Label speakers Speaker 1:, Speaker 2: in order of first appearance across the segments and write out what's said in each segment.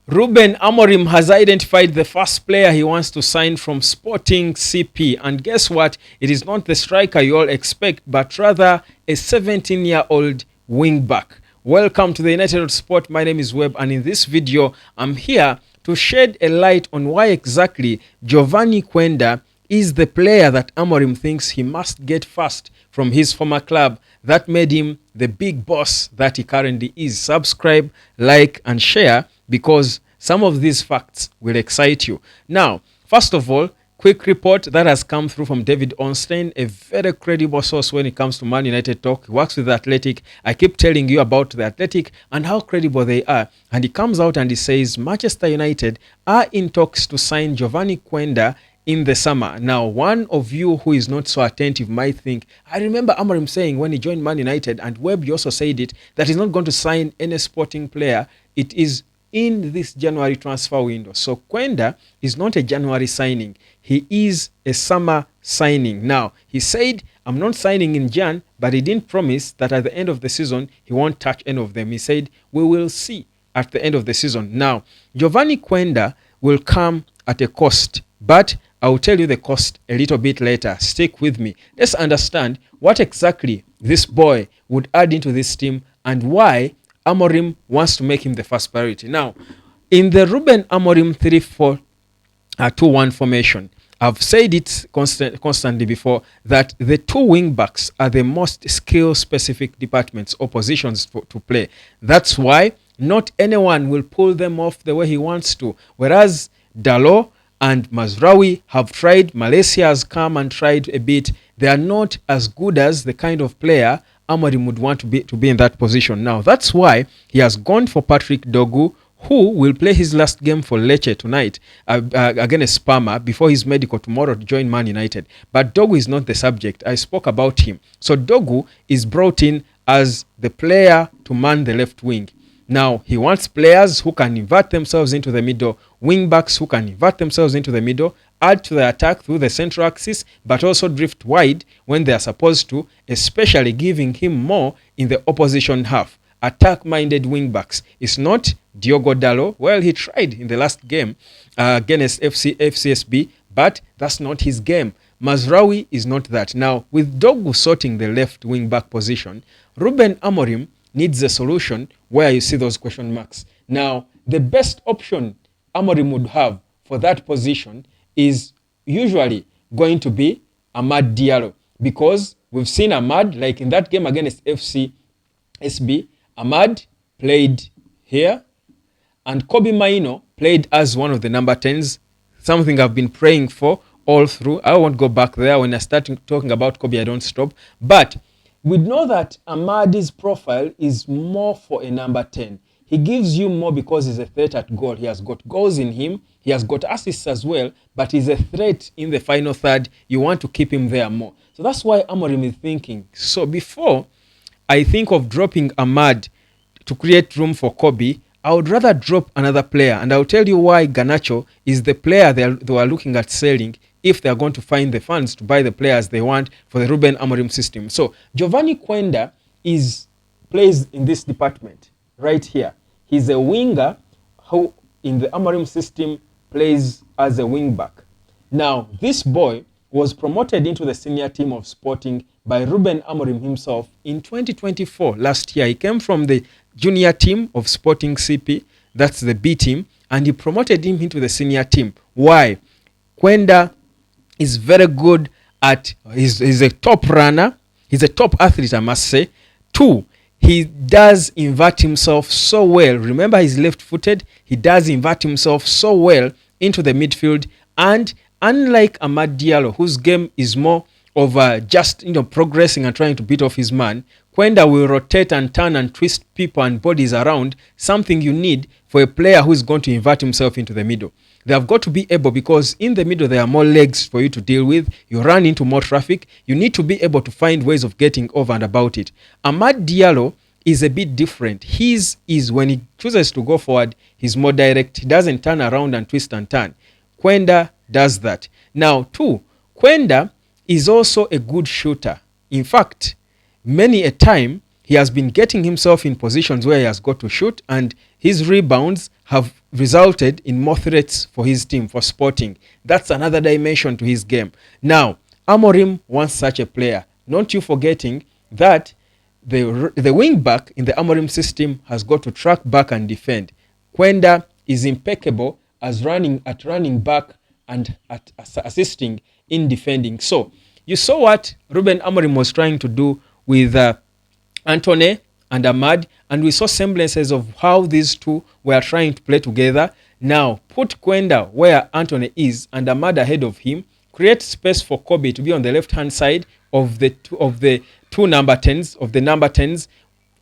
Speaker 1: Ruben Amorim has identified the first player he wants to sign from Sporting CP. And guess what? It is not the striker you all expect, but rather a 17-year-old wing-back. Welcome to the United Sport. My name is Webb, and in this video, I'm here to shed a light on why exactly Geovany Quenda is the player that Amorim thinks he must get first from his former club that made him the big boss that he currently is. Subscribe, like, and share, because some of these facts will excite you. Now, first of all, quick report that has come through from David Ornstein, a very credible source when it comes to Man United talk. He works with the Athletic. I keep telling you about the Athletic and how credible they are. And he comes out and he says Manchester United are in talks to sign Geovany Quenda in the summer. Now, one of you who is not so attentive might think, I remember Amorim saying when he joined Man United, and Webb, you also said it, that he's not going to sign any Sporting player. It is in this January transfer window. So Quenda is not a January signing. He is a summer signing. Now, he said, I'm not signing in Jan, but he didn't promise that at the end of the season, he won't touch any of them. He said, we will see at the end of the season. Now, Geovany Quenda will come at a cost, but I will tell you the cost a little bit later. Stick with me. Let's understand what exactly this boy would add into this team and why Amorim wants to make him the first priority. Now, in the Ruben Amorim 3-4-2-1 formation, I've said it constantly before that the two wing backs are the most skill-specific departments or positions to play. That's why not anyone will pull them off the way he wants to. Whereas Dalot and Mazraoui have tried, Malaysia has come and tried a bit. They are not as good as the kind of player Amorim would want to be in that position. Now, that's why he has gone for Patrick Dogu, who will play his last game for Lecce tonight against Parma before his medical tomorrow to join Man United. But Dogu is not the subject. I spoke about him. So Dogu is brought in as the player to man the left wing. Now, he wants players who can invert themselves into the middle, wing backs who can invert themselves into the middle, add to the attack through the central axis, but also drift wide when they are supposed to, especially giving him more in the opposition half. Attack-minded wing backs. It's not Diogo Dalot. Well, he tried in the last game against FCSB, but that's not his game. Mazraoui is not that. Now, with Dogu sorting the left wing back position, Ruben Amorim needs a solution where you see those question marks. Now, the best option Amorim would have for that position is usually going to be Amad Diallo, because we've seen Amad, like in that game against FCSB, Amad played here, and Kobe Maino played as one of the number 10s, something I've been praying for all through. I won't go back there. When I start talking about Kobe, I don't stop. But we know that Amad's profile is more for a number 10. He gives you more because he's a threat at goal. He has got goals in him. He has got assists as well, but he's a threat in the final third. You want to keep him there more. So that's why Amorim is thinking. So before I think of dropping Amad to create room for Kobe, I would rather drop another player. And I'll tell you why Garnacho is the player they are looking at selling if they are going to find the funds to buy the players they want for the Ruben Amorim system. So Geovany Quenda plays in this department right here. He's a winger who in the Amorim system plays as a wing back. Now, this boy was promoted into the senior team of Sporting by Ruben Amorim himself in 2024, last year. He came from the junior team of Sporting CP, that's the B team, and he promoted him into the senior team. Why? Quenda is very good at, he's a top runner, he's a top athlete, I must say. 2, he does invert himself so well. Remember, he's left-footed. He does invert himself so well into the midfield. And unlike Amad Diallo, whose game is more of just progressing and trying to beat off his man, Quenda will rotate and turn and twist people and bodies around, something you need for a player who is going to invert himself into the middle. They have got to be able, because in the middle there are more legs for you to deal with. You run into more traffic. You need to be able to find ways of getting over and about it. Amad Diallo is a bit different. His is when he chooses to go forward, he's more direct. He doesn't turn around and twist and turn. Quenda does that. Now, 2, Quenda is also a good shooter. In fact, many a time he has been getting himself in positions where he has got to shoot, and his rebounds have resulted in more threats for his team, for Sporting. That's another dimension to his game. Now, Amorim wants such a player. Not you forgetting that the wing back in the Amorim system has got to track back and defend. Quenda is impeccable as running back and at assisting in defending. So you saw what Ruben Amorim was trying to do with Antony and Ahmad, and we saw semblances of how these two were trying to play together. Now put Quenda where Antony is and Ahmad ahead of him. Create space for Kobe to be on the left-hand side of the number 10s.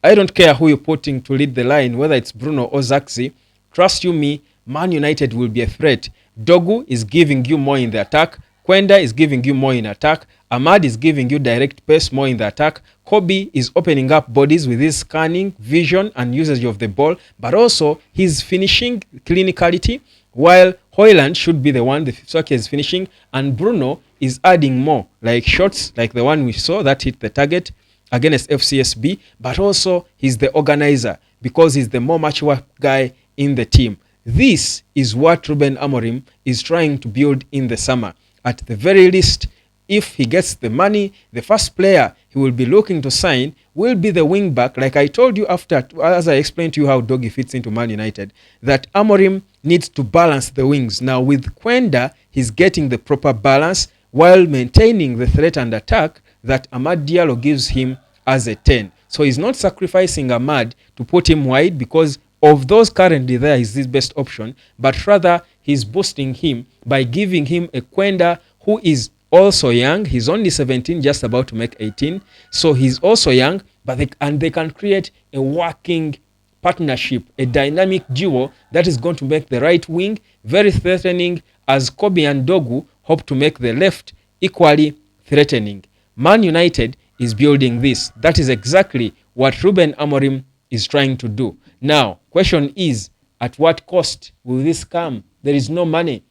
Speaker 1: I don't care who you're putting to lead the line, whether it's Bruno or Zaxi. Trust you me, Man United will be a threat. Dogu is giving you more in the attack. Quenda is giving you more in attack. Ahmad is giving you direct pace more in the attack. Kobe is opening up bodies with his scanning, vision, and usage of the ball, but also his finishing clinicality, while Hoyland should be the one the soccer is finishing, and Bruno is adding more, like shots like the one we saw that hit the target against FCSB, but also he's the organizer because he's the more mature guy in the team. This is what Ruben Amorim is trying to build in the summer. At the very least, if he gets the money, the first player he will be looking to sign will be the wing back. Like I told you as I explained to you how Doggy fits into Man United, that Amorim needs to balance the wings. Now with Quenda, he's getting the proper balance while maintaining the threat and attack that Amad Diallo gives him as a 10. So he's not sacrificing Ahmad to put him wide because of those currently there is his best option, but rather he's boosting him by giving him a Quenda who is also young. He's only 17, just about to make 18. So he's also young, but they can create a working partnership, a dynamic duo that is going to make the right wing very threatening, as Kobe and Dogu hope to make the left equally threatening. Man United is building this. That is exactly what Ruben Amorim is trying to do. Now, question is, at what cost will this come? There is no money.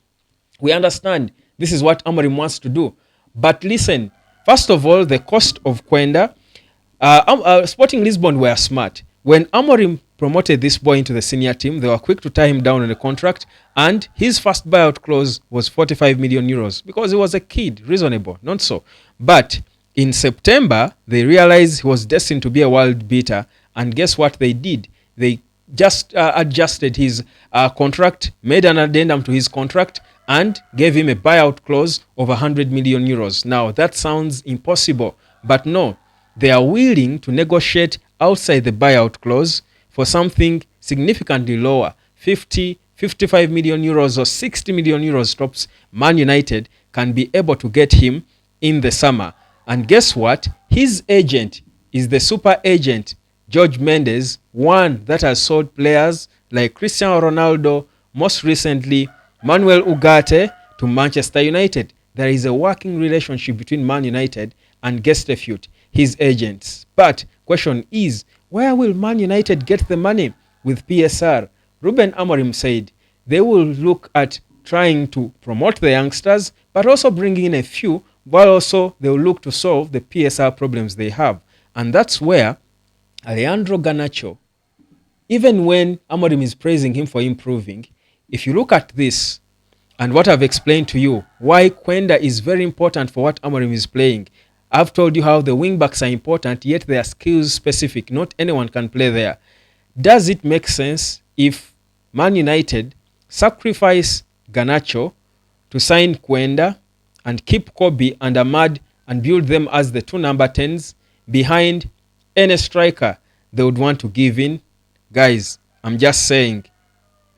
Speaker 1: We understand this is what Amorim wants to do. But listen, first of all, the cost of Quenda. Sporting Lisbon were smart. When Amorim promoted this boy into the senior team, they were quick to tie him down on a contract, and his first buyout clause was 45 million euros because he was a kid, reasonable, not so. But in September, they realized he was destined to be a world beater, and guess what they did? They just adjusted his contract, made an addendum to his contract, and gave him a buyout clause of 100 million euros. Now, that sounds impossible, but no, they are willing to negotiate outside the buyout clause for something significantly lower, 50, 55 million euros or 60 million euros tops. Man United can be able to get him in the summer. And guess what? His agent is the super agent, George Mendes, one that has sold players like Cristiano Ronaldo, most recently Manuel Ugarte, to Manchester United. There is a working relationship between Man United and Gestefute, his agents. But question is, where will Man United get the money with PSR? Ruben Amorim said they will look at trying to promote the youngsters, but also bring in a few, while also they will look to solve the PSR problems they have. And that's where Alejandro Garnacho, even when Amorim is praising him for improving, if you look at this and what I've explained to you, why Quenda is very important for what Amorim is playing. I've told you how the wing backs are important, yet they are skills specific. Not anyone can play there. Does it make sense if Man United sacrifice Garnacho to sign Quenda and keep Kobe and Ahmad and build them as the two number 10s behind any striker they would want to give in? Guys, I'm just saying.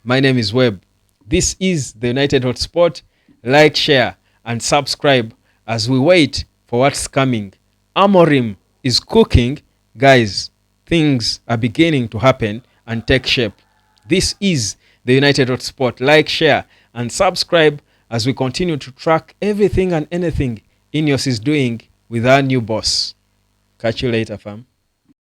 Speaker 1: My name is Webb. This is the United Hotspot. Like, share, and subscribe as we wait for what's coming. Amorim is cooking. Guys, things are beginning to happen and take shape. This is the United Hotspot. Like, share, and subscribe as we continue to track everything and anything Ineos is doing with our new boss. Catch you later, fam.